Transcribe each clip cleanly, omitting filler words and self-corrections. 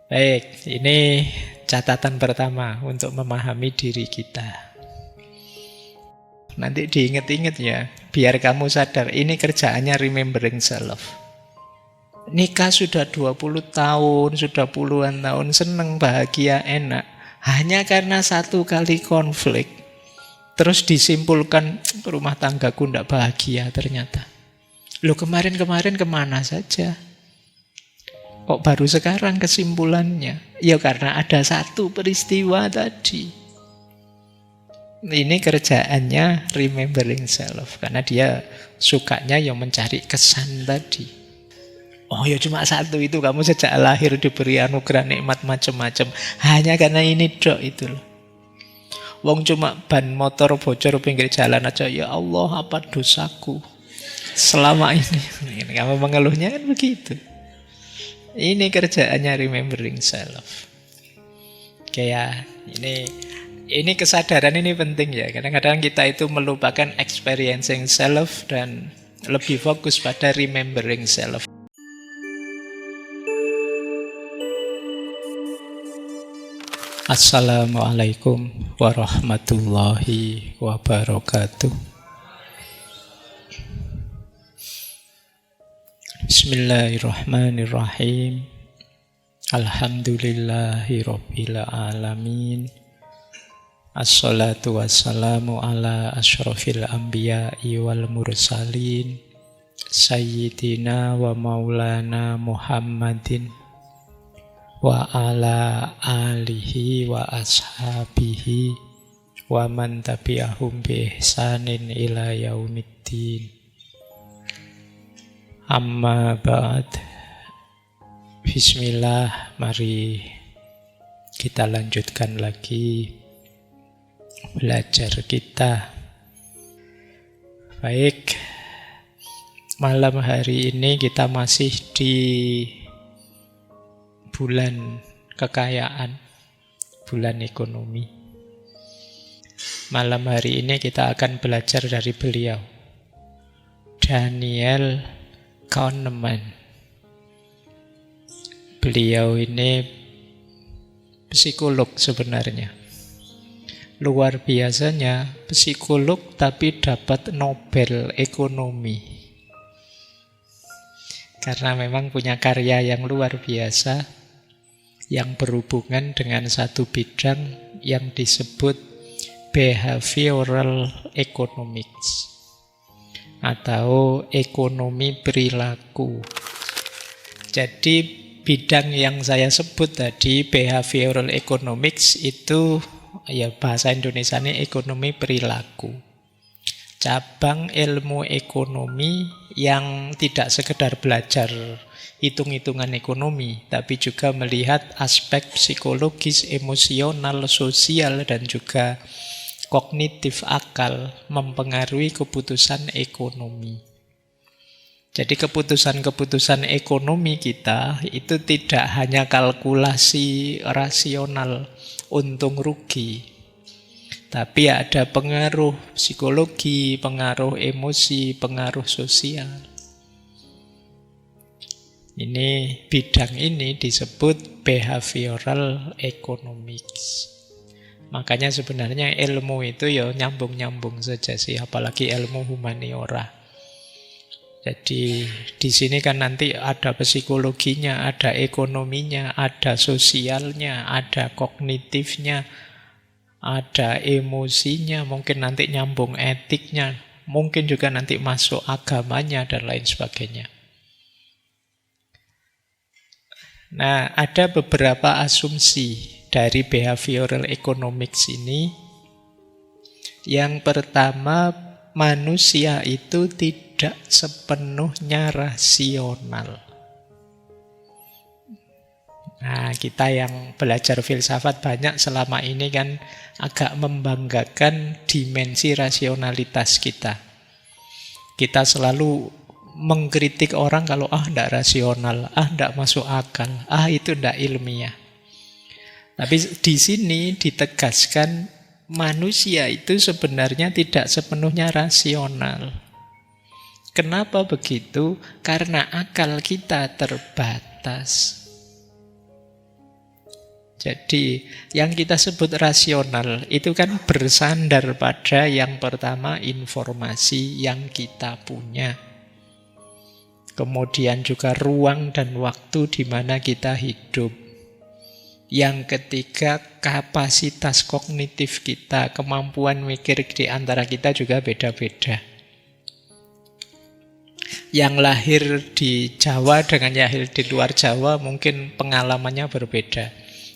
Baik, ini catatan pertama untuk memahami diri kita. Nanti diinget-inget ya, biar kamu sadar, ini kerjaannya remembering self. Nikah sudah 20 tahun, sudah puluhan tahun, seneng, bahagia, enak. Hanya karena satu kali konflik, terus disimpulkan rumah tanggaku tidak bahagia ternyata. Loh, kemarin-kemarin kemana saja? Kok baru sekarang kesimpulannya? Ya karena ada satu peristiwa tadi. Ini kerjaannya remembering self. Karena dia sukanya yang mencari kesan tadi. Oh ya cuma satu itu, kamu sejak lahir diberi anugerah nikmat macam-macam. Hanya karena ini dok itu loh. Wong cuma ban motor bocor pinggir jalan aja, ya Allah apa dosaku selama ini. Kamu mengeluhnya kan begitu. Ini kerjaannya remembering self. Kayak ini kesadaran ini penting ya. Kadang-kadang kita itu melupakan experiencing self dan lebih fokus pada remembering self. Assalamualaikum warahmatullahi wabarakatuh. Bismillahirrahmanirrahim. Alhamdulillahi rabbil alamin. Assalatu wassalamu ala asyrafil anbiya'i wal mursalin Sayyidina wa maulana Muhammadin wa ala alihi wa ashabihi wa man tabi'ahum bi ihsanin ila yaumiddin. Amma ba'd. Bismillah, mari kita lanjutkan lagi belajar kita. Baik, malam hari ini kita masih di bulan kekayaan, bulan ekonomi. Malam hari ini kita akan belajar dari beliau, Daniel Kahneman. Beliau ini psikolog sebenarnya. Luar biasanya psikolog tapi dapat Nobel ekonomi. Karena memang punya karya yang luar biasa yang berhubungan dengan satu bidang yang disebut behavioral economics atau ekonomi perilaku. Jadi bidang yang saya sebut tadi, behavioral economics, itu ya bahasa Indonesianya ekonomi perilaku. Cabang ilmu ekonomi yang tidak sekedar belajar hitung-hitungan ekonomi, tapi juga melihat aspek psikologis, emosional, sosial, dan juga kognitif akal mempengaruhi keputusan ekonomi. Jadi keputusan-keputusan ekonomi kita itu tidak hanya kalkulasi rasional untung rugi, tapi ada pengaruh psikologi, pengaruh emosi, pengaruh sosial. Ini bidang ini disebut behavioral economics. Makanya sebenarnya ilmu itu ya nyambung-nyambung saja sih, apalagi ilmu humaniora. Jadi di sini kan nanti ada psikologinya, ada ekonominya, ada sosialnya, ada kognitifnya, ada emosinya, mungkin nanti nyambung etiknya, mungkin juga nanti masuk agamanya dan lain sebagainya. Nah, ada beberapa asumsi dari behavioral economics ini. Yang pertama, manusia itu tidak sepenuhnya rasional. Nah, kita yang belajar filsafat banyak selama ini kan agak membanggakan dimensi rasionalitas kita. Kita selalu mengkritik orang kalau tidak rasional, tidak masuk akal, itu tidak ilmiah. Tapi di sini ditegaskan manusia itu sebenarnya tidak sepenuhnya rasional. Kenapa begitu? Karena akal kita terbatas. Jadi yang kita sebut rasional itu kan bersandar pada yang pertama informasi yang kita punya. Kemudian juga ruang dan waktu di mana kita hidup. Yang ketiga, kapasitas kognitif kita, kemampuan mikir di antara kita juga beda-beda. Yang lahir di Jawa dengan yang lahir di luar Jawa mungkin pengalamannya berbeda.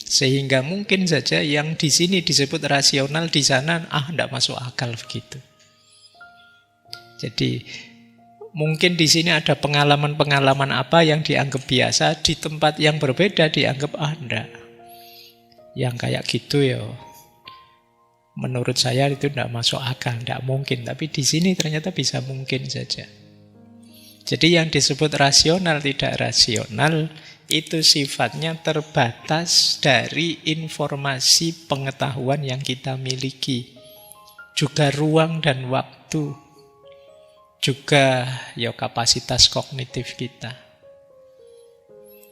Sehingga mungkin saja yang di sini disebut rasional, di sana tidak masuk akal begitu. Jadi mungkin di sini ada pengalaman-pengalaman apa yang dianggap biasa, di tempat yang berbeda dianggap enggak. Yang kayak gitu ya, menurut saya itu tidak masuk akal, tidak mungkin. Tapi di sini ternyata bisa mungkin saja. Jadi yang disebut rasional tidak rasional itu sifatnya terbatas dari informasi pengetahuan yang kita miliki. Juga ruang dan waktu. Juga ya kapasitas kognitif kita.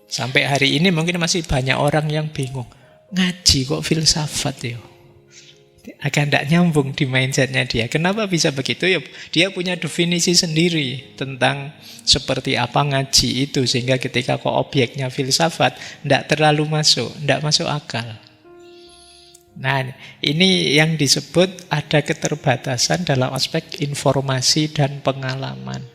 Sampai hari ini mungkin masih banyak orang yang bingung. Ngaji kok filsafat ya? Agak tidak nyambung di mindsetnya dia. Kenapa bisa begitu? Ya, dia punya definisi sendiri tentang seperti apa ngaji itu. Sehingga ketika kok objeknya filsafat, tidak terlalu masuk, tidak masuk akal. Nah, ini yang disebut ada keterbatasan dalam aspek informasi dan pengalaman.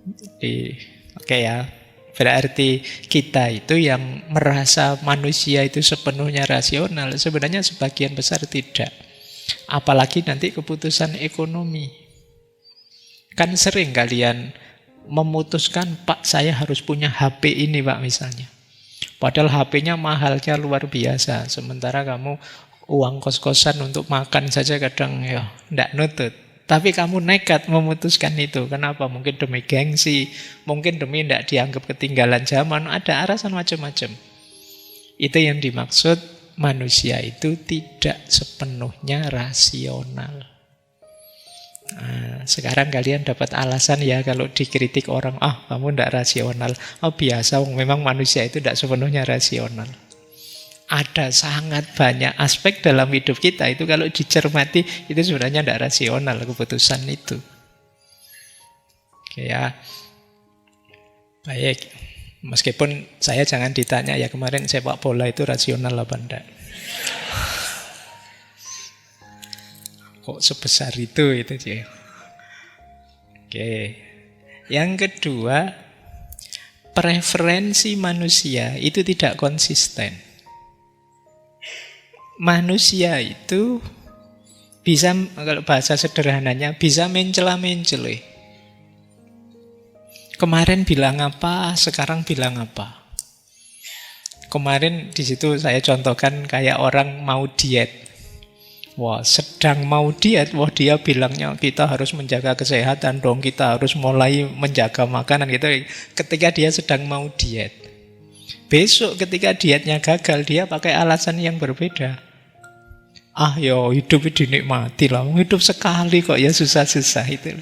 Jadi, oke ya. Berarti kita itu yang merasa manusia itu sepenuhnya rasional, sebenarnya sebagian besar tidak. Apalagi nanti keputusan ekonomi. Kan sering kalian memutuskan, Pak saya harus punya HP ini Pak misalnya. Padahal HP-nya mahalnya luar biasa. Sementara kamu uang kos-kosan untuk makan saja kadang ya tidak nutut. Tapi kamu nekat memutuskan itu. Kenapa? Mungkin demi gengsi, mungkin demi tidak dianggap ketinggalan zaman. Ada alasan macam-macam. Itu yang dimaksud manusia itu tidak sepenuhnya rasional. Nah, sekarang kalian dapat alasan ya kalau dikritik orang, kamu tidak rasional. Biasa, memang manusia itu tidak sepenuhnya rasional. Ada sangat banyak aspek dalam hidup kita itu kalau dicermati itu sebenarnya tidak rasional keputusan itu. Oke ya. Baik. Meskipun saya jangan ditanya ya kemarin sepak bola itu rasional apa enggak. Kok sebesar itu sih. Oke. Yang kedua, preferensi manusia itu tidak konsisten. Manusia itu bisa, kalau bahasa sederhananya, bisa mencela-mencela. Kemarin bilang apa, sekarang bilang apa. Kemarin di situ saya contohkan kayak orang mau diet. Wah, sedang mau diet, dia bilangnya kita harus menjaga kesehatan dong, kita harus mulai menjaga makanan gitu. Ketika dia sedang mau diet. Besok ketika dietnya gagal, dia pakai alasan yang berbeda. Hidup dinikmati lah. Hidup sekali kok ya susah-susah itu.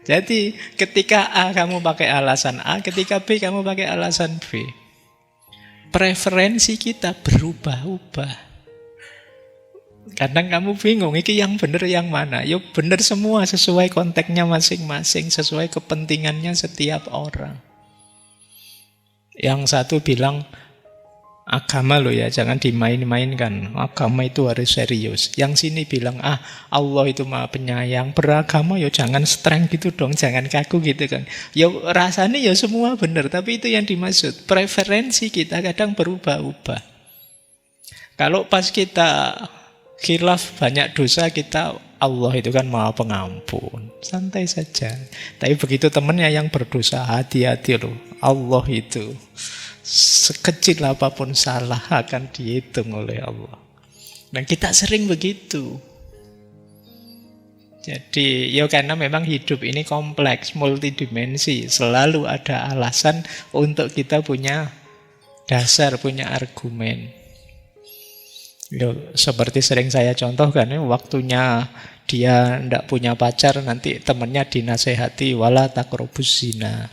Jadi ketika A kamu pakai alasan A, ketika B kamu pakai alasan B. Preferensi kita berubah-ubah. Kadang kamu bingung, ini yang benar yang mana? Yuk benar semua sesuai konteksnya masing-masing, sesuai kepentingannya setiap orang. Yang satu bilang, agama loh ya, jangan dimain-mainkan. Agama itu harus serius. Yang sini bilang, Allah itu maha penyayang. Beragama ya jangan streng gitu dong, jangan kaku gitu kan. Ya rasanya ya semua benar, tapi itu yang dimaksud. Preferensi kita kadang berubah-ubah. Kalau pas kita khilaf banyak dosa, kita Allah itu kan maha pengampun. Santai saja. Tapi begitu temannya yang berdosa, hati-hati loh. Allah itu sekecil apapun salah akan dihitung oleh Allah. Dan kita sering begitu. Jadi ya karena memang hidup ini kompleks, multidimensi. Selalu ada alasan untuk kita punya dasar, punya argumen. Seperti sering saya contohkan, waktunya dia tidak punya pacar, nanti temannya dinasehati, wala taqrabuz zina.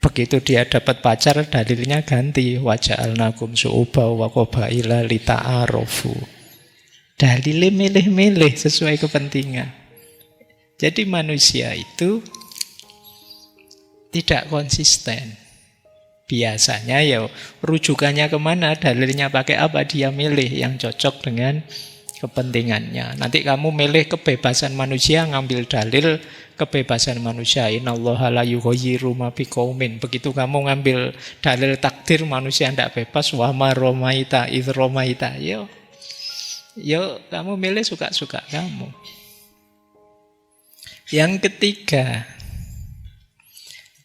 Begitu dia dapat pacar, dalilnya ganti. Waja'alnakum syu'uba wa qabaila lita'arofu. Dalilnya milih-milih sesuai kepentingan. Jadi manusia itu tidak konsisten. Biasanya ya rujukannya kemana, dalilnya pakai apa, dia milih yang cocok dengan kepentingannya. Nanti kamu milih kebebasan manusia, ngambil dalil kebebasan manusia. Innallaha la yughayyiru ma biqaumin. Begitu kamu ngambil dalil takdir manusia tidak bebas, wa ma romaita idz romaita. Yo, kamu milih suka-suka kamu. Yang ketiga,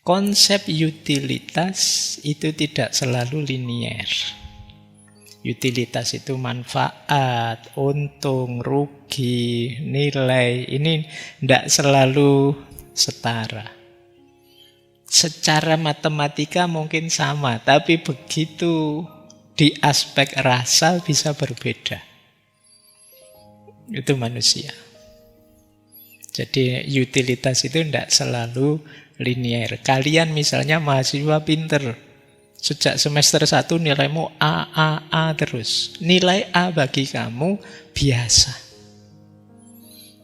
konsep utilitas itu tidak selalu linier. Utilitas itu manfaat, untung, rugi, nilai. Ini tidak selalu setara. Secara matematika mungkin sama, tapi begitu di aspek rasa bisa berbeda. Itu manusia. Jadi utilitas itu tidak selalu linier. Kalian misalnya mahasiswa pinter, sejak semester 1 nilaimu A terus. Nilai A bagi kamu biasa.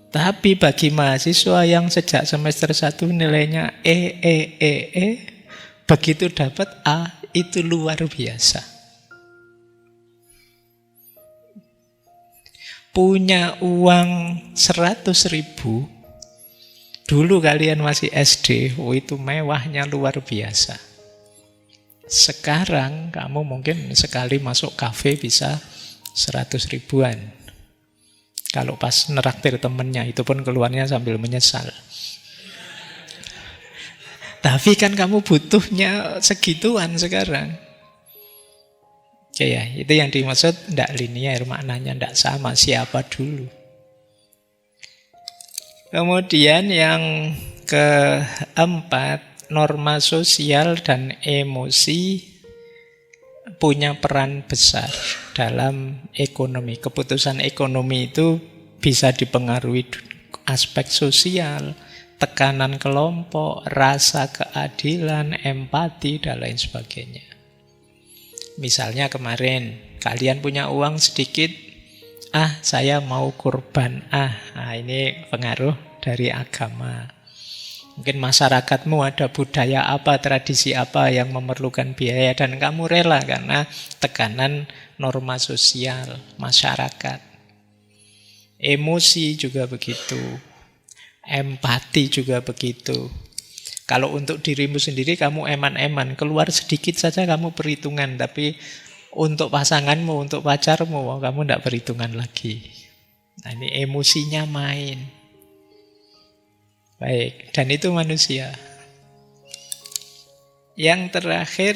Tapi bagi mahasiswa yang sejak semester 1 nilainya begitu dapat A itu luar biasa. Punya uang 100.000, dulu kalian masih SD, itu mewahnya luar biasa. Sekarang kamu mungkin sekali masuk kafe bisa 100.000-an. Kalau pas neraktir temennya, itu pun keluarnya sambil menyesal. Tapi kan kamu butuhnya segituan sekarang. Oke ya, itu yang dimaksud tidak linear, maknanya tidak sama siapa dulu. Kemudian yang keempat, norma sosial dan emosi punya peran besar dalam ekonomi. Keputusan ekonomi itu bisa dipengaruhi aspek sosial, tekanan kelompok, rasa keadilan, empati, dan lain sebagainya. Misalnya kemarin, kalian punya uang sedikit, saya mau kurban, ini pengaruh dari agama. Mungkin masyarakatmu ada budaya apa, tradisi apa yang memerlukan biaya, dan kamu rela karena tekanan norma sosial masyarakat. Emosi juga begitu, empati juga begitu. Kalau untuk dirimu sendiri kamu eman-eman, keluar sedikit saja kamu perhitungan, tapi untuk pasanganmu, untuk pacarmu, kamu tidak perhitungan lagi. Nah, ini emosinya main. Baik, dan itu manusia. Yang terakhir,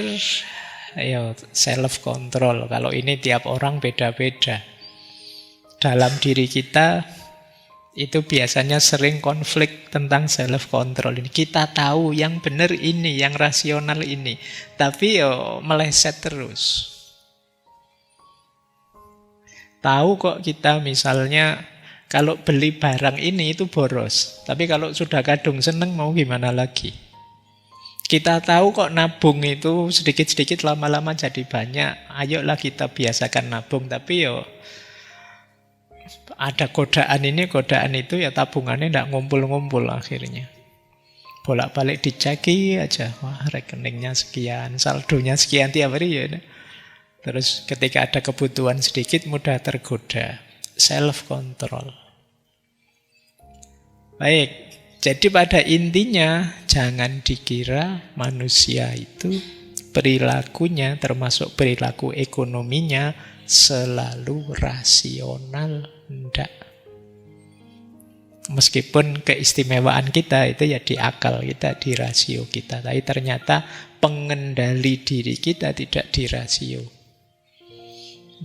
self control. Kalau ini tiap orang beda-beda. Dalam diri kita itu biasanya sering konflik tentang self control ini. Kita tahu yang benar ini, yang rasional ini, tapi meleset terus. Tahu kok kita misalnya kalau beli barang ini itu boros, tapi kalau sudah kadung seneng mau gimana lagi? Kita tahu kok nabung itu sedikit-sedikit lama-lama jadi banyak. Ayolah kita biasakan nabung, tapi ada godaan ini, godaan itu, tabungannya tidak ngumpul-ngumpul akhirnya. Bolak-balik diceki aja, rekeningnya sekian, saldonya sekian tiap hari ya. Terus ketika ada kebutuhan sedikit mudah tergoda. Self control. Baik, jadi pada intinya jangan dikira manusia itu perilakunya termasuk perilaku ekonominya selalu rasional. Tidak. Meskipun keistimewaan kita itu ya di akal kita, di rasio kita, tapi ternyata pengendali diri kita tidak di rasio.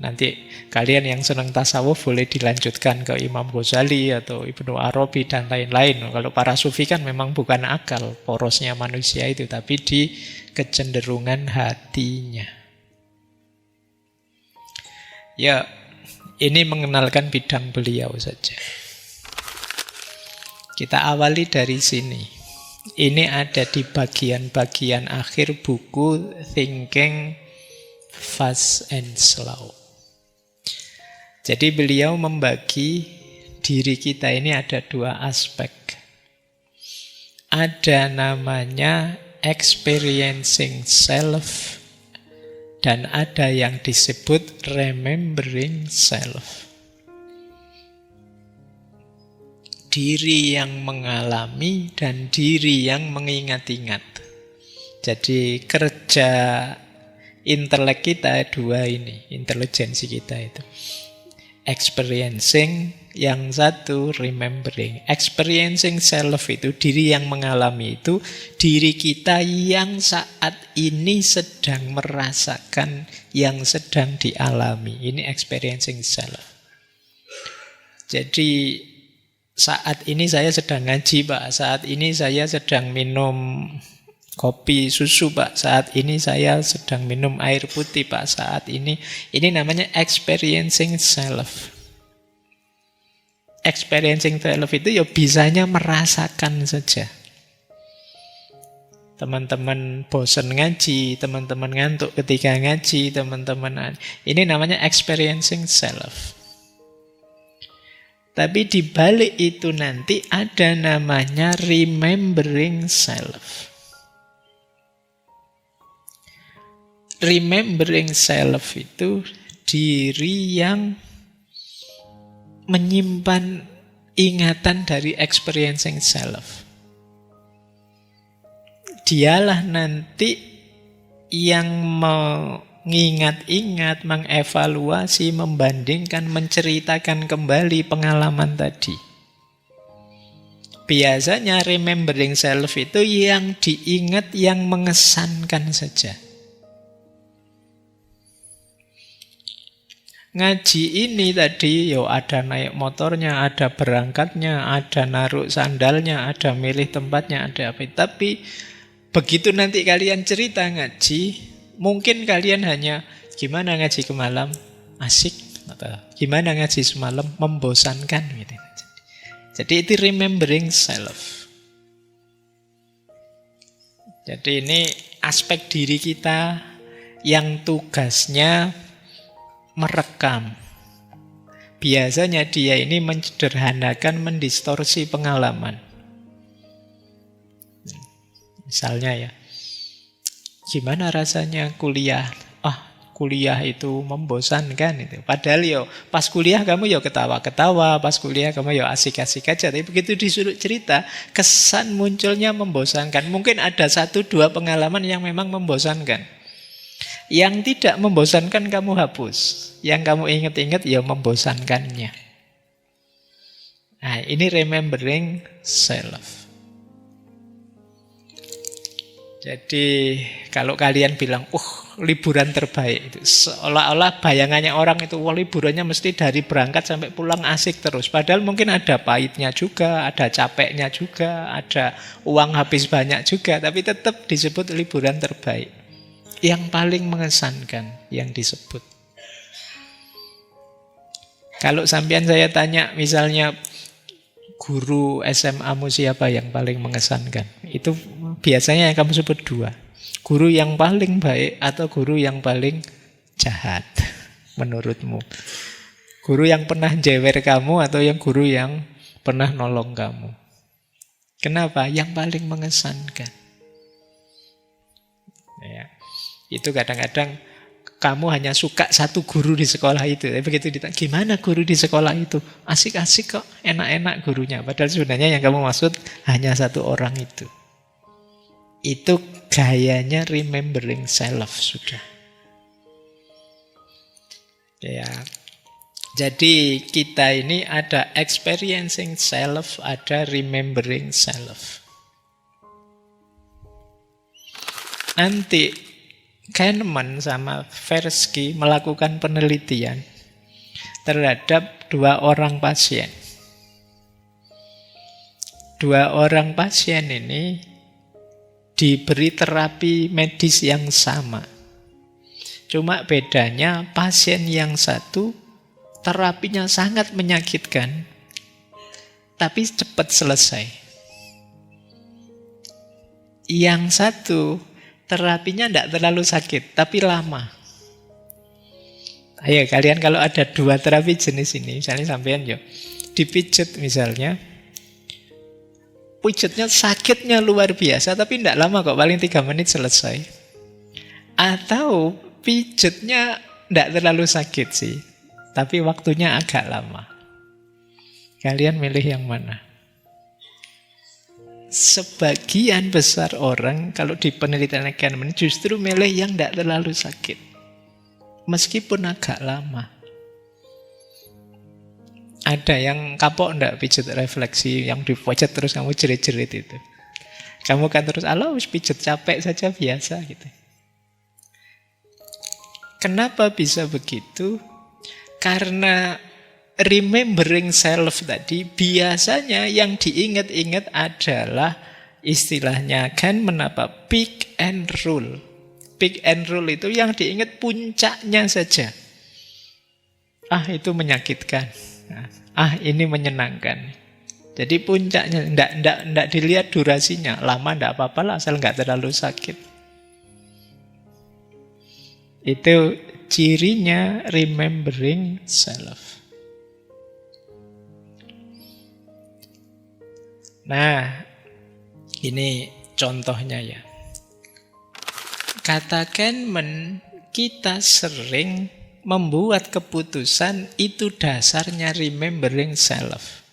Nanti kalian yang senang tasawuf boleh dilanjutkan ke Imam Ghazali atau Ibnu Arabi dan lain-lain. Kalau para sufi kan memang bukan akal porosnya manusia itu, tapi di kecenderungan hatinya. Ya, ini mengenalkan bidang beliau saja. Kita awali dari sini. Ini ada di bagian-bagian akhir buku Thinking Fast and Slow. Jadi beliau membagi diri kita ini ada dua aspek. Ada namanya experiencing self, dan ada yang disebut remembering self. Diri yang mengalami dan diri yang mengingat-ingat. Jadi kerja intelek kita dua ini, intelijensi kita itu. Experiencing, yang satu remembering. Experiencing self itu diri yang mengalami, itu diri kita yang saat ini sedang merasakan yang sedang dialami. Ini experiencing self. Jadi saat ini saya sedang ngaji, Pak. Saat ini saya sedang minum kopi susu, Pak. Saat ini saya sedang minum air putih, Pak. Saat ini namanya experiencing self. Experiencing self itu ya bisanya merasakan saja. Teman-teman bosan ngaji, teman-teman ngantuk ketika ngaji, teman-teman, ini namanya experiencing self. Tapi di balik itu nanti ada namanya remembering self. Remembering self itu diri yang menyimpan ingatan dari experiencing self. Dialah nanti yang mengingat-ingat, mengevaluasi, membandingkan, menceritakan kembali pengalaman tadi. Biasanya remembering self itu yang diingat, yang mengesankan saja. Ngaji ini tadi, ada naik motornya, ada berangkatnya, ada naruh sandalnya, ada milih tempatnya, ada apa. Tapi begitu nanti kalian cerita ngaji, mungkin kalian hanya, gimana ngaji kemalam? Asik. Atau gimana ngaji semalam? Membosankan. Gitu. Jadi itu remembering self. Jadi ini aspek diri kita yang tugasnya merekam. Biasanya dia ini menyederhanakan, mendistorsi pengalaman. Misalnya ya, gimana rasanya kuliah? Kuliah itu membosankan itu. Padahal pas kuliah kamu ketawa-ketawa, pas kuliah kamu asik-asik aja. Tapi begitu disuruh cerita, kesan munculnya membosankan. Mungkin ada 1-2 pengalaman yang memang membosankan. Yang tidak membosankan kamu hapus. Yang kamu ingat-ingat membosankannya. Nah, ini remembering self. Jadi kalau kalian bilang, liburan terbaik itu, seolah-olah bayangannya orang itu, liburannya mesti dari berangkat sampai pulang asik terus. Padahal mungkin ada pahitnya juga, ada capeknya juga, ada uang habis banyak juga, tapi tetap disebut liburan terbaik. Yang paling mengesankan yang disebut. Kalau sampean saya tanya, misalnya guru SMA-mu siapa yang paling mengesankan? Itu biasanya yang kamu sebut 2. Guru yang paling baik atau guru yang paling jahat menurutmu? Guru yang pernah jewer kamu atau yang guru yang pernah nolong kamu? Kenapa? Yang paling mengesankan. Ya. Itu kadang-kadang kamu hanya suka satu guru di sekolah itu. Tapi begitu ditanya, gimana guru di sekolah itu? Asik-asik kok, enak-enak gurunya. Padahal sebenarnya yang kamu maksud hanya satu orang itu. Itu gayanya remembering self sudah. Ya. Jadi kita ini ada experiencing self, ada remembering self. Nanti Kahneman sama Tversky melakukan penelitian terhadap 2 orang pasien. 2 orang pasien ini diberi terapi medis yang sama. Cuma bedanya pasien yang satu terapinya sangat menyakitkan, tapi cepat selesai. Yang satu, terapinya tidak terlalu sakit, tapi lama. Ayo kalian kalau ada dua terapi jenis ini, misalnya sampean yo dipijet misalnya, pijetnya sakitnya luar biasa, tapi tidak lama kok, paling 3 menit selesai. Atau pijetnya tidak terlalu sakit sih, tapi waktunya agak lama. Kalian milih yang mana? Sebagian besar orang kalau di penelitian Kahneman justru milih yang tidak terlalu sakit, meskipun agak lama. Ada yang kapok ndak pijet refleksi, yang dipijet terus kamu jerit-jerit itu. Kamu kan terus, alah wis pijet capek saja biasa gitu. Kenapa bisa begitu? Karena remembering self tadi, biasanya yang diingat-ingat adalah istilahnya kan menapa pick and rule. Pick and rule itu yang diingat puncaknya saja. Ah, itu menyakitkan. Ah, ini menyenangkan. Jadi puncaknya, ndak dilihat durasinya. Lama ndak apa-apa lah, asal nggak terlalu sakit. Itu cirinya remembering self. Nah, ini contohnya ya. Katakan kita sering membuat keputusan itu dasarnya remembering self,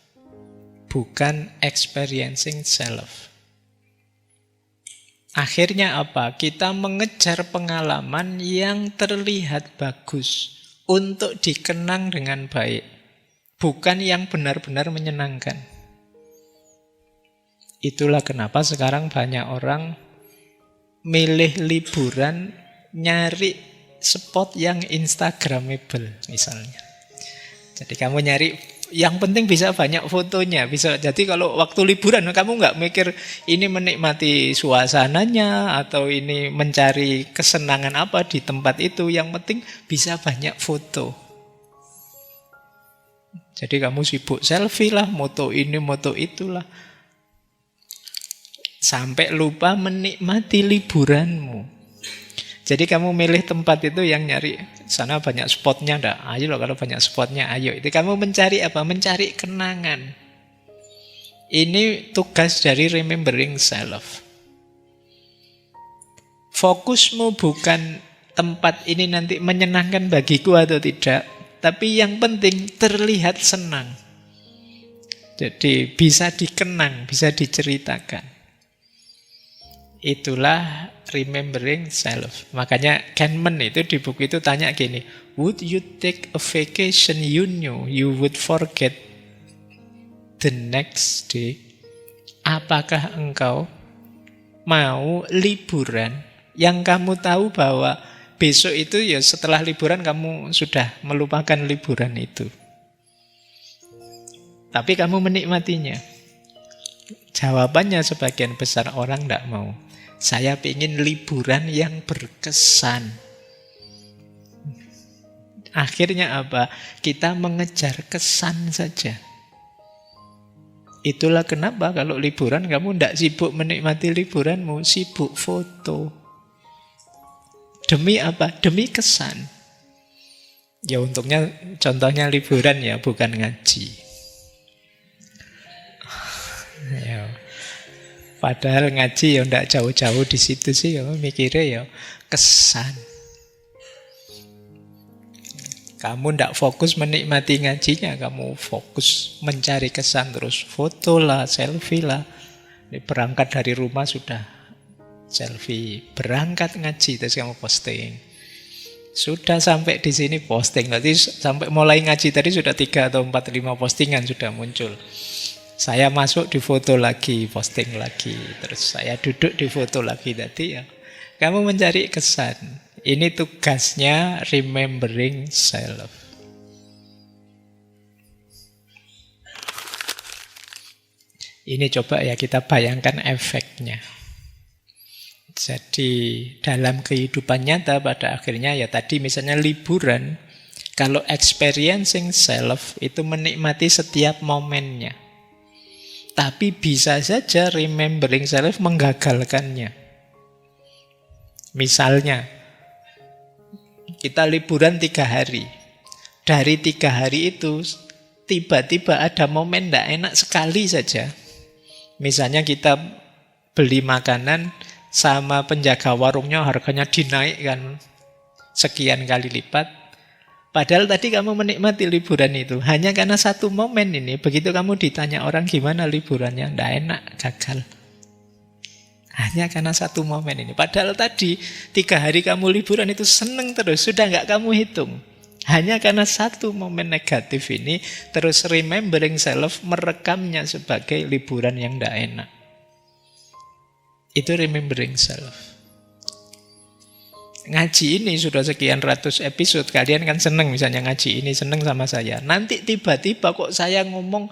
bukan experiencing self. Akhirnya apa? Kita mengejar pengalaman yang terlihat bagus untuk dikenang dengan baik, bukan yang benar-benar menyenangkan. Itulah kenapa sekarang banyak orang milih liburan nyari spot yang instagramable misalnya. Jadi kamu nyari yang penting bisa banyak fotonya, bisa. Jadi kalau waktu liburan kamu nggak mikir ini menikmati suasananya atau ini mencari kesenangan apa di tempat itu, yang penting bisa banyak foto. Jadi kamu sibuk selfie lah, moto ini, moto itulah. Sampai lupa menikmati liburanmu. Jadi kamu milih tempat itu yang nyari sana banyak spotnya, ndak? Ayo loh kalau banyak spotnya, ayo. Itu kamu mencari apa? Mencari kenangan. Ini tugas dari remembering self. Fokusmu bukan tempat ini nanti menyenangkan bagiku atau tidak, tapi yang penting terlihat senang. Jadi bisa dikenang, bisa diceritakan. Itulah remembering self. Makanya Kahneman itu di buku itu tanya gini, would you take a vacation you knew you would forget the next day? Apakah engkau mau liburan yang kamu tahu bahwa besok itu ya setelah liburan kamu sudah melupakan liburan itu, tapi kamu menikmatinya? Jawabannya sebagian besar orang tidak mau. Saya ingin liburan yang berkesan. Akhirnya apa? Kita mengejar kesan saja. Itulah kenapa kalau liburan kamu tidak sibuk menikmati liburanmu, sibuk foto. Demi apa? Demi kesan. Ya untungnya contohnya liburan ya, bukan ngaji. Ya. Padahal ngaji ya ndak jauh-jauh di situ sih, kamu mikirnya ya kesan. Kamu ndak fokus menikmati ngajinya, kamu fokus mencari kesan, terus foto lah, selfie lah. Ini berangkat dari rumah sudah selfie, berangkat ngaji terus kamu posting. Sudah sampai di sini posting, nanti sampai mulai ngaji tadi sudah 3 atau 4, 5 postingan sudah muncul. Saya masuk di foto lagi, posting lagi. Terus saya duduk di foto lagi tadi ya. Kamu mencari kesan. Ini tugasnya remembering self. Ini coba ya kita bayangkan efeknya. Jadi dalam kehidupan nyata pada akhirnya ya tadi misalnya liburan. Kalau experiencing self itu menikmati setiap momennya. Tapi bisa saja remembering self menggagalkannya. Misalnya, kita liburan 3 hari. Dari 3 hari itu, tiba-tiba ada momen tidak enak sekali saja. Misalnya kita beli makanan sama penjaga warungnya harganya dinaikkan sekian kali lipat. Padahal tadi kamu menikmati liburan itu hanya karena satu momen ini. Begitu kamu ditanya orang gimana liburannya, tidak enak, gagal. Hanya karena satu momen ini. Padahal tadi 3 hari kamu liburan itu seneng terus, sudah nggak kamu hitung. Hanya karena satu momen negatif ini, terus remembering self merekamnya sebagai liburan yang tidak enak. Itu remembering self. Ngaji ini sudah sekian ratus episode, kalian kan seneng misalnya ngaji ini, seneng sama saya. Nanti tiba-tiba kok saya ngomong,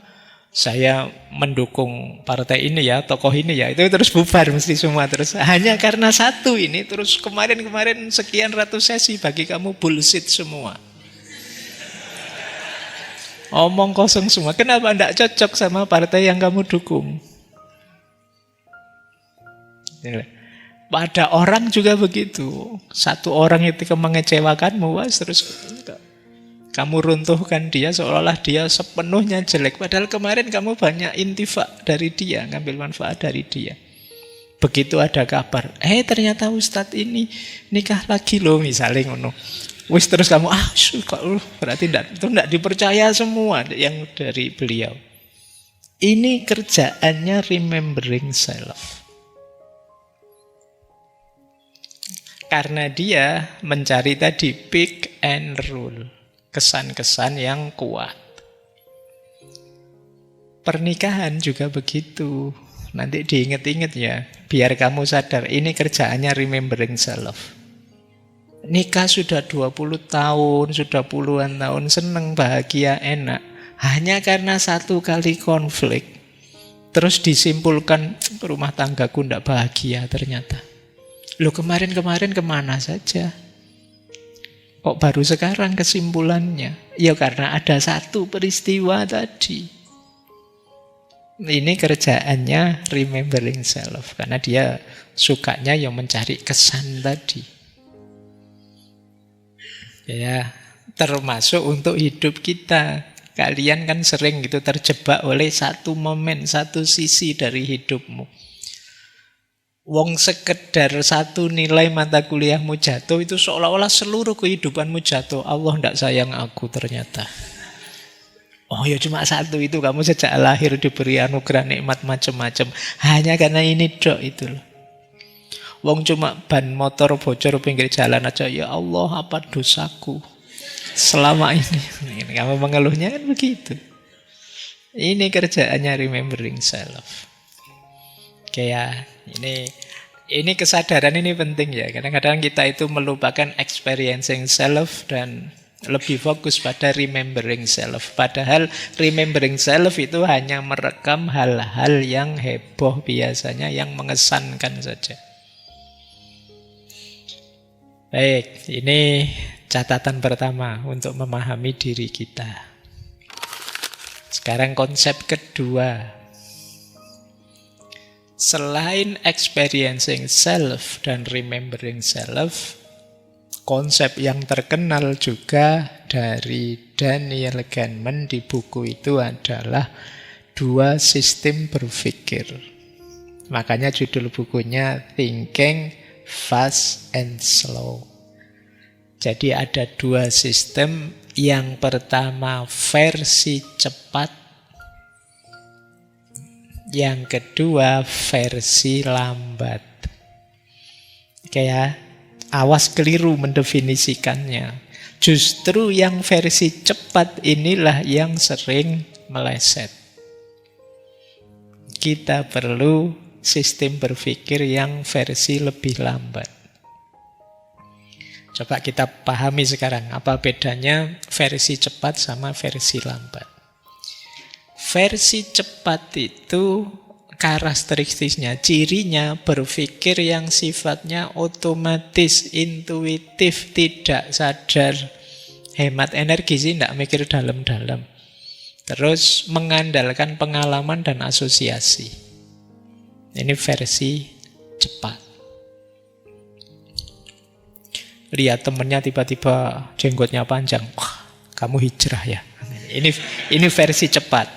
saya mendukung partai ini ya, tokoh ini ya, itu terus bubar mesti semua terus. Hanya karena satu ini, terus kemarin-kemarin sekian ratus sesi bagi kamu bullshit semua. Omong kosong semua. Kenapa tidak cocok sama partai yang kamu dukung? Pada orang juga begitu. Satu orang itu mengecewakanmu, terus kamu runtuhkan dia seolah-olah dia sepenuhnya jelek. Padahal kemarin kamu banyak intifa dari dia, ngambil manfaat dari dia. Begitu ada kabar, ternyata Ustadz ini nikah lagi loh, misalnya ngono. Wis terus kamu, berarti tidak dipercaya semua yang dari beliau. Ini kerjaannya remembering self. Karena dia mencari tadi pick and rule, kesan-kesan yang kuat. Pernikahan juga begitu. Nanti diinget-inget ya, biar kamu sadar ini kerjaannya remembering self. Nikah sudah 20 tahun, sudah puluhan tahun, seneng, bahagia, enak. Hanya karena satu kali konflik, terus disimpulkan rumah tanggaku tidak bahagia ternyata. Loh, kemarin-kemarin kemana saja? Kok baru sekarang kesimpulannya? Ya karena ada satu peristiwa tadi. Ini kerjaannya remembering self. Karena dia sukanya yang mencari kesan tadi. Ya, termasuk untuk hidup kita. Kalian kan sering gitu terjebak oleh satu momen, satu sisi dari hidupmu. Wong sekedar satu nilai mata kuliahmu jatuh, itu seolah-olah seluruh kehidupanmu jatuh. Allah tidak sayang aku ternyata. Oh ya cuma satu itu, kamu sejak lahir diberi anugerah nikmat macam-macam. Hanya karena ini dok itu loh. Wong cuma ban motor bocor pinggir jalan aja, ya Allah apa dosaku selama ini. Kamu mengeluhnya kan begitu. Ini kerjaannya remembering self. Kayak ini kesadaran ini penting ya. Kadang-kadang kita itu melupakan experiencing self dan lebih fokus pada remembering self. Padahal remembering self itu hanya merekam hal-hal yang heboh biasanya, yang mengesankan saja. Baik, ini catatan pertama untuk memahami diri kita. Sekarang konsep kedua. Selain experiencing self dan remembering self, konsep yang terkenal juga dari Daniel Kahneman di buku itu adalah dua sistem berpikir. Makanya judul bukunya Thinking Fast and Slow. Jadi ada dua sistem. Yang pertama versi cepat, yang kedua versi lambat. Kayak awas keliru mendefinisikannya. Justru yang versi cepat inilah yang sering meleset. Kita perlu sistem berpikir yang versi lebih lambat. Coba kita pahami sekarang apa bedanya versi cepat sama versi lambat. Versi cepat itu karakteristiknya, cirinya berpikir yang sifatnya otomatis, intuitif, tidak sadar. Hemat energi sih, tidak mikir dalam-dalam. Terus mengandalkan pengalaman dan asosiasi. Ini versi cepat. Lihat temennya tiba-tiba jenggotnya panjang. Wah, kamu hijrah ya. Ini versi cepat.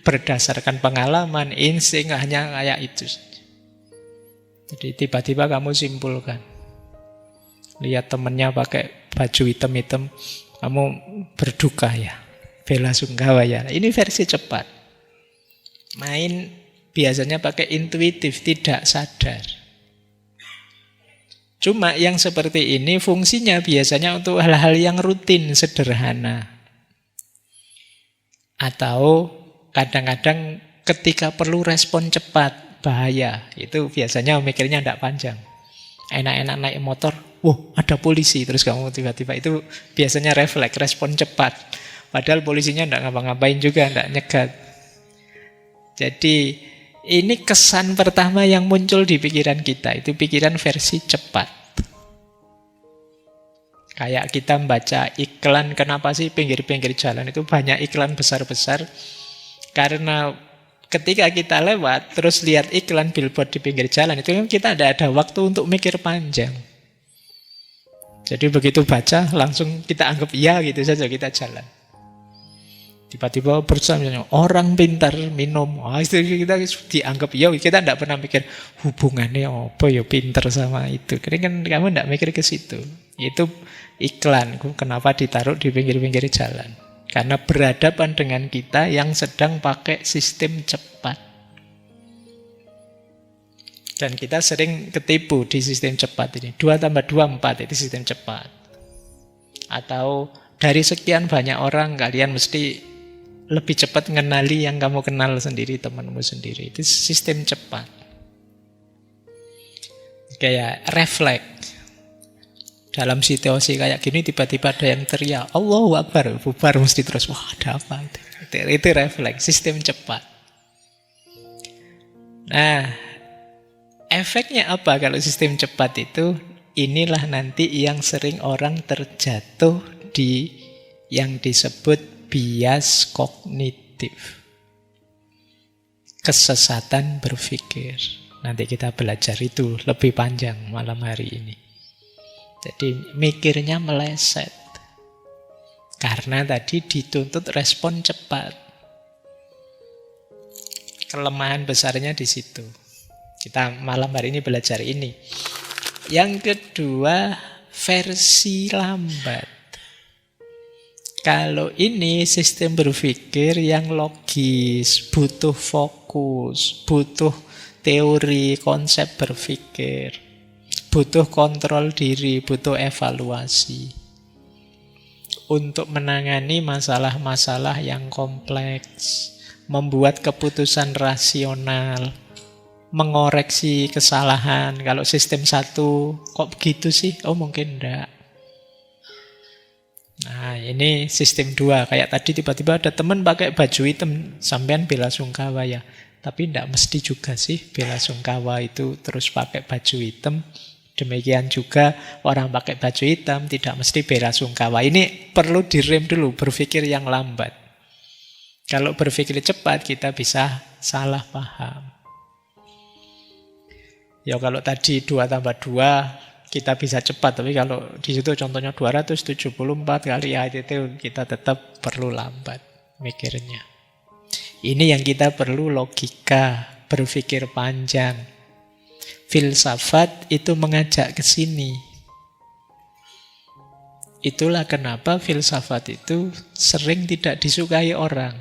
Berdasarkan pengalaman, insting hanya kayak itu. Jadi tiba-tiba kamu simpulkan. Lihat temennya pakai baju hitam-hitam, kamu berduka ya. Bela sungkawa ya. Ini versi cepat. Main biasanya pakai intuitif, tidak sadar. Cuma yang seperti ini fungsinya biasanya untuk hal-hal yang rutin, sederhana. Atau kadang-kadang ketika perlu respon cepat, bahaya. Itu biasanya mikirnya tidak panjang. Enak-enak naik motor, wah ada polisi. Terus kamu tiba-tiba, itu biasanya refleks, respon cepat. Padahal polisinya tidak ngapa-ngapain juga, tidak nyegat. Jadi ini kesan pertama yang muncul di pikiran kita. Itu pikiran versi cepat. Kayak kita membaca iklan, kenapa sih pinggir-pinggir jalan itu banyak iklan besar-besar? Karena ketika kita lewat, terus lihat iklan billboard di pinggir jalan, itu kita tidak ada waktu untuk mikir panjang. Jadi begitu baca, langsung kita anggap iya gitu saja, kita jalan. Tiba-tiba bersama orang pintar minum, itu kita dianggap iya, kita tidak pernah mikir hubungannya apa ya pintar sama itu. Karena kan kamu tidak mikir ke situ. Itu iklan, kenapa ditaruh di pinggir-pinggir jalan? Karena berhadapan dengan kita yang sedang pakai sistem cepat. Dan kita sering ketipu di sistem cepat ini. 2 tambah 2, 4, itu sistem cepat. Atau dari sekian banyak orang, kalian mesti lebih cepat mengenali yang kamu kenal sendiri, temanmu sendiri. Itu sistem cepat. Kayak refleks. Dalam situasi kayak gini tiba-tiba ada yang teriak, Allahu Akbar, bubar mesti terus, wah ada apa itu? Itu refleks, sistem cepat. Nah, efeknya apa kalau sistem cepat itu? Inilah nanti yang sering orang terjatuh di yang disebut bias kognitif. Kesesatan berpikir. Nanti kita belajar itu lebih panjang malam hari ini. Jadi mikirnya meleset. Karena tadi dituntut respon cepat. Kelemahan besarnya di situ. Kita malam hari ini belajar ini. Yang kedua, versi lambat. Kalau ini sistem berpikir yang logis, butuh fokus, butuh teori, konsep berpikir, butuh kontrol diri, butuh evaluasi untuk menangani masalah-masalah yang kompleks, membuat keputusan rasional, mengoreksi kesalahan. Kalau sistem 1, kok begitu sih? Oh mungkin enggak. Nah ini sistem 2. Kayak tadi tiba-tiba ada teman pakai baju hitam, sampean bela sungkawa ya. Tapi enggak mesti juga sih bela sungkawa itu terus pakai baju hitam. Demikian juga orang pakai baju hitam tidak mesti bela sungkawa. Ini perlu direm dulu, berpikir yang lambat. Kalau berpikir cepat kita bisa salah paham. Ya kalau tadi 2 tambah 2 kita bisa cepat, tapi kalau di situ contohnya 274 kali ya itu kita tetap perlu lambat mikirnya. Ini yang kita perlu logika, berpikir panjang. Filsafat itu mengajak ke sini. Itulah kenapa filsafat itu sering tidak disukai orang.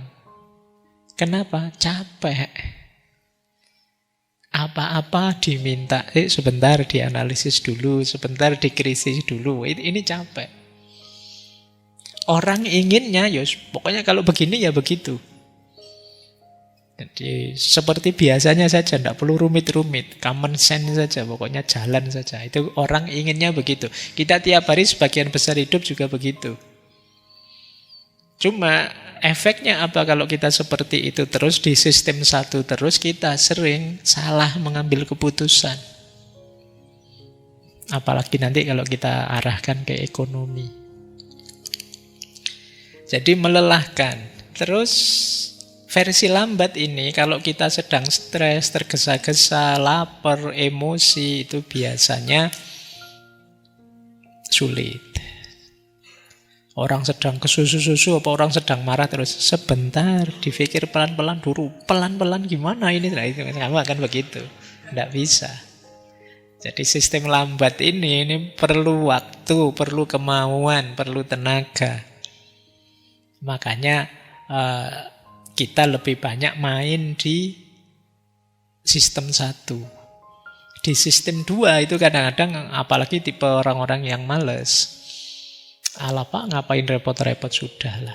Kenapa? Capek. Apa-apa diminta, sebentar dianalisis dulu, sebentar dikrisis dulu. Ini capek. Orang inginnya, ya pokoknya kalau begini ya begitu. Jadi seperti biasanya saja, tidak perlu rumit-rumit, common sense saja, pokoknya jalan saja. Itu orang inginnya begitu. Kita tiap hari sebagian besar hidup juga begitu. Cuma efeknya apa kalau kita seperti itu terus di sistem 1 terus, kita sering salah mengambil keputusan. Apalagi nanti kalau kita arahkan ke ekonomi. Jadi melelahkan. Terus versi lambat ini kalau kita sedang stres, tergesa-gesa, lapar, emosi, itu biasanya sulit. Orang sedang kesusu-susu, apa orang sedang marah terus sebentar, dipikir pelan-pelan dulu. Pelan-pelan gimana ini? Nah, itu kamu akan begitu. Tidak bisa. Jadi sistem lambat ini perlu waktu, perlu kemauan, perlu tenaga. Makanya kita lebih banyak main di sistem 1. Di sistem 2 itu kadang-kadang apalagi tipe orang-orang yang males. Alah Pak, ngapain repot-repot, sudah lah.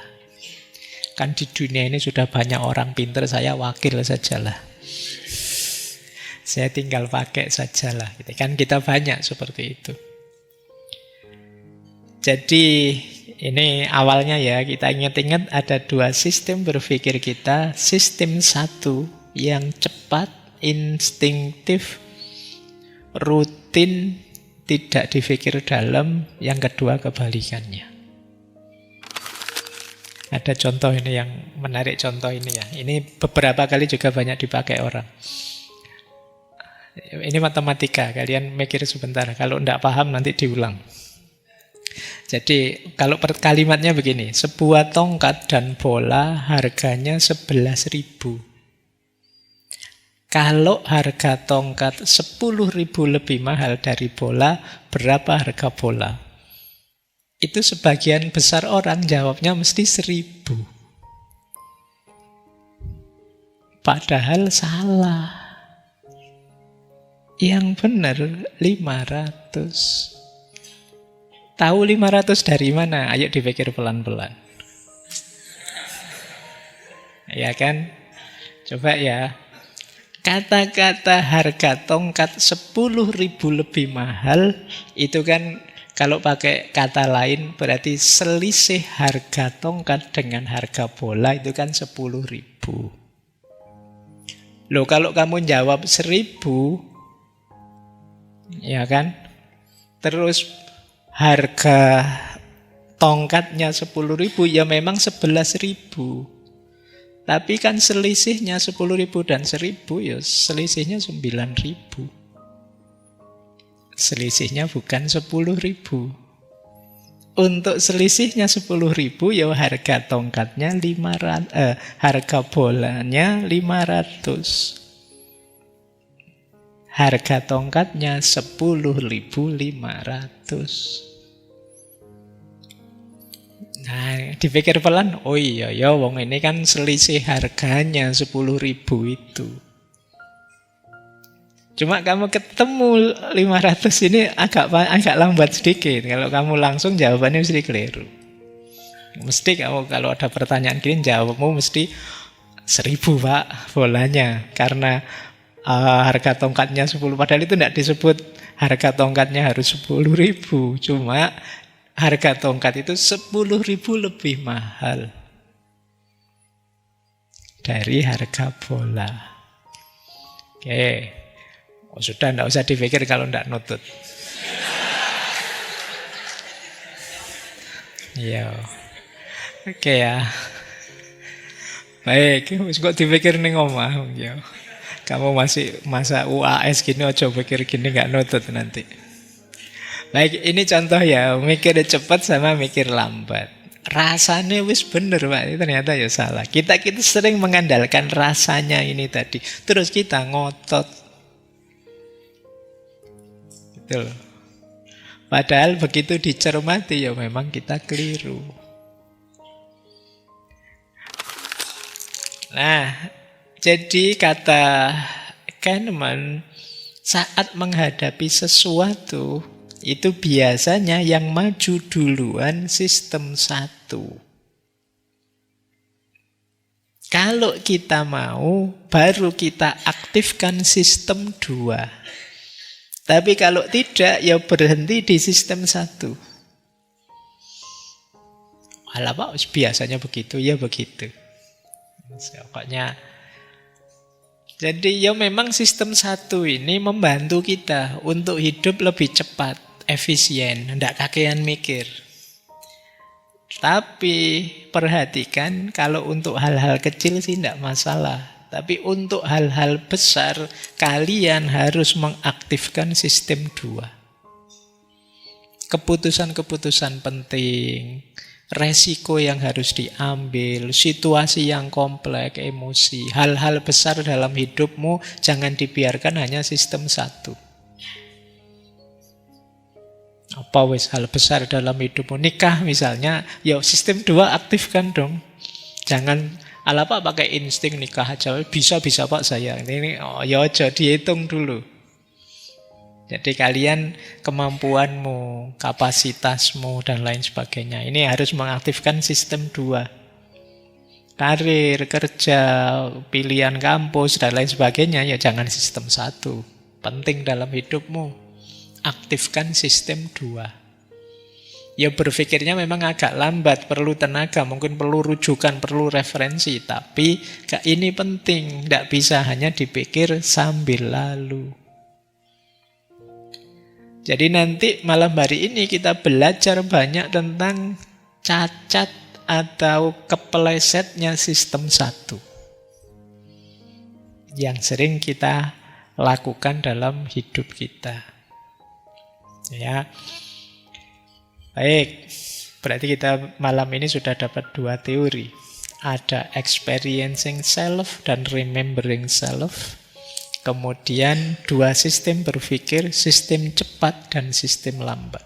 Kan di dunia ini sudah banyak orang pintar, saya wakil sajalah. Saya tinggal pakai sajalah. Kan kita banyak seperti itu. Jadi ini awalnya ya, kita ingat-ingat ada 2 sistem berpikir kita. Sistem 1 yang cepat, instinktif, rutin, tidak dipikir dalam. Yang kedua kebalikannya. Ada contoh ini yang menarik, contoh ini ya. Ini beberapa kali juga banyak dipakai orang. Ini matematika, kalian mikir sebentar. Kalau tidak paham nanti diulang. Jadi kalau kalimatnya begini, sebuah tongkat dan bola harganya 11.000. Kalau harga tongkat 10.000 lebih mahal dari bola, berapa harga bola? Itu sebagian besar orang jawabnya mesti 1.000. Padahal salah. Yang benar 500. Tahu 500 dari mana? Ayo dipikir pelan-pelan. Ya kan? Coba ya. Kata-kata harga tongkat 10.000 lebih mahal, itu kan kalau pakai kata lain berarti selisih harga tongkat dengan harga bola itu kan 10.000. Loh kalau kamu jawab 1.000, ya kan? Terus harga tongkatnya 10.000, ya memang 11.000. Tapi kan selisihnya 10.000 dan 1.000, ya selisihnya 9.000. Selisihnya bukan 10.000. Untuk selisihnya 10.000, ya harga tongkatnya 500, harga bolanya 500. Harga tongkatnya 10.500. Nah, dipikir pelan, oh iya ya, wong ini kan selisih harganya 10.000 itu. Cuma kamu ketemu 500 ini agak lambat sedikit. Kalau kamu langsung jawabannya mesti keliru. Mesti kamu kalau ada pertanyaan gini jawabmu mesti 1.000 Pak bolanya. Karena harga tongkatnya 10. Padahal itu tidak disebut harga tongkatnya harus 10.000. Cuma harga tongkat itu 10.000 lebih mahal dari harga bola. Oke. Oh, sudah, tidak usah dipikir kalau tidak nutut. Iya. Oke ya. Baik, kok dipikir ning omah ya. Kamu masih masa UAS gini, aja pikir gini nggak nutut nanti. Baik, ini contoh ya, mikir cepat sama mikir lambat. Rasanya wis bener Pak, ternyata ya salah. Kita sering mengandalkan rasanya ini tadi, terus kita ngotot. Betul. Padahal begitu dicermati ya memang kita keliru. Nah, jadi kata Kahneman, saat menghadapi sesuatu itu biasanya yang maju duluan sistem 1. Kalau kita mau, baru kita aktifkan sistem 2. Tapi kalau tidak, ya berhenti di sistem 1. Alah Pak, biasanya begitu, ya begitu. Pokoknya, jadi ya memang sistem 1 ini membantu kita untuk hidup lebih cepat, efisien, tidak kakean mikir. Tapi perhatikan, kalau untuk hal-hal kecil sih tidak masalah. Tapi untuk hal-hal besar, kalian harus mengaktifkan sistem 2. Keputusan-keputusan penting, resiko yang harus diambil, situasi yang kompleks, emosi, hal-hal besar dalam hidupmu jangan dibiarkan hanya sistem 1. Apa wis hal besar dalam hidupmu? Nikah misalnya, ya sistem 2 aktifkan dong. Jangan ala pak pakai insting nikah aja, bisa pak saya. Ini oh, ya aja dihitung dulu. Jadi kalian kemampuanmu, kapasitasmu, dan lain sebagainya. Ini harus mengaktifkan sistem 2. Karir, kerja, pilihan kampus, dan lain sebagainya. Ya jangan sistem 1. Penting dalam hidupmu. Aktifkan sistem 2. Ya berpikirnya memang agak lambat, perlu tenaga, mungkin perlu rujukan, perlu referensi. Tapi ini penting, tidak bisa hanya dipikir sambil lalu. Jadi nanti malam hari ini kita belajar banyak tentang cacat atau kepelesetnya sistem 1 yang sering kita lakukan dalam hidup kita. Ya, baik. Berarti kita malam ini sudah dapat 2 teori. Ada experiencing self dan remembering self. Kemudian 2 sistem berpikir, sistem cepat dan sistem lambat.